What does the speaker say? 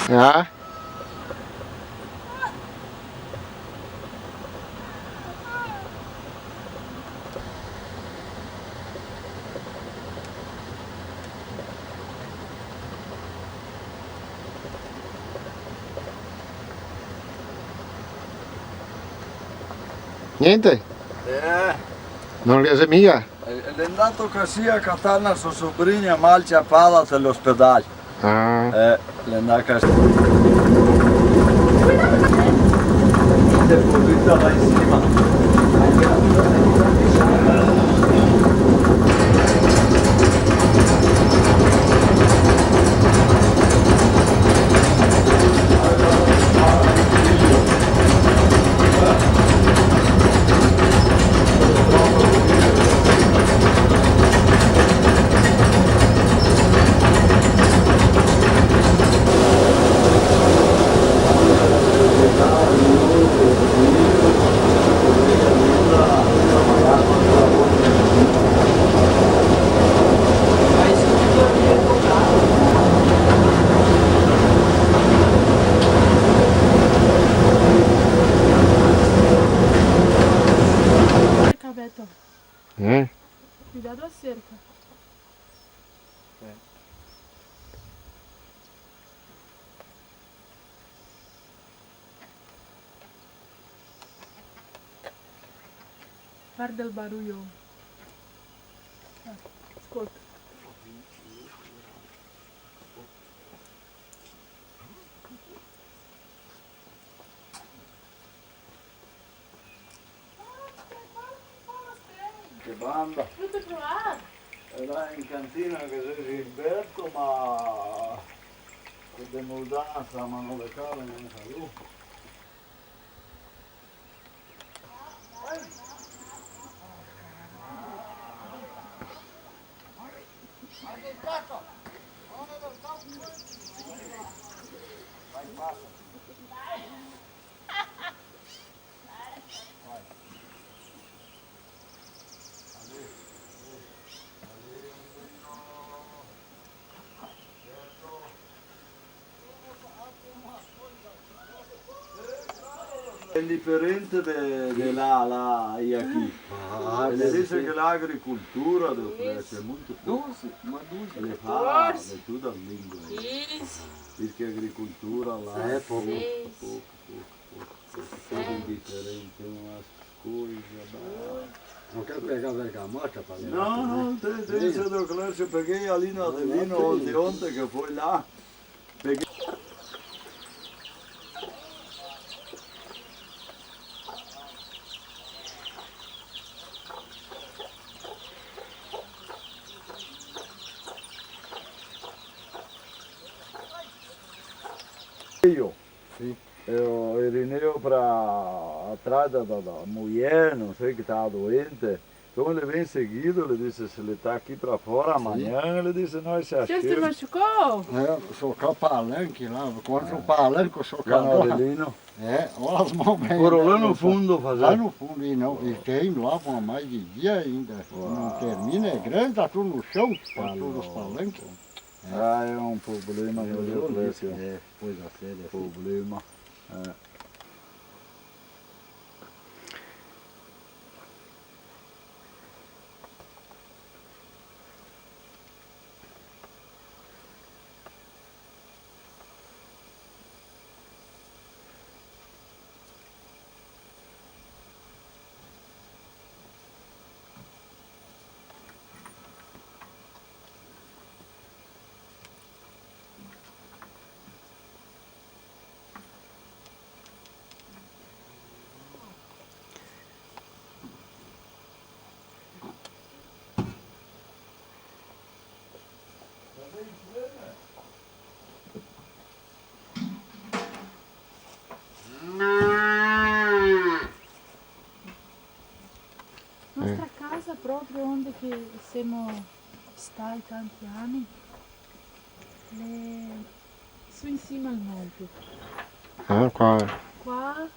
Ah? Niente? Non riesce mica? È andato così a Catania sua sobrinha mal ciappata all'ospedale. Ah. È andato così. Deposita là in cima. Beto, Mm. cuidado a cerca. Guarda il barulho. Ascolta. Che banda. Tutto provato. Era in cantina che c'è Gilberto, ma con le mudanze, ma non le cave non sa più. È differente de là e aqui. Ele dice che l'agricoltura do Flecha è molto Dulce, uma dulce. le fa di tutta la lingua. 15, Perché agricoltura là è poco, poco, poco differente, umas coisas. Não quero pegar a moto para levar. Não, não, tem do Clécio, eu peguei ali no Adelino ontem que foi lá. Peguei. Eu Irineu para atrás da mulher, não sei que estava doente. Então ele vem seguido, ele disse, se ele está aqui para fora amanhã, ele disse, nós se Você se achamos. machucou? É, socar o palanque lá, contra o palanque, o Lá socador. no Adelino. É, olha as mãos bem. Foram lá no fundo fazer. Lá no fundo, e tem lá com mais de dia ainda. Não termina, é grande, tá tudo no chão, tá todos os palanques. Ah, é um problema, meu Deus, Clécio. É, coisa séria. Problema. É. Nostra casa proprio onde che siamo stati tanti anni, su in cima al monte. Ah, qua. Qua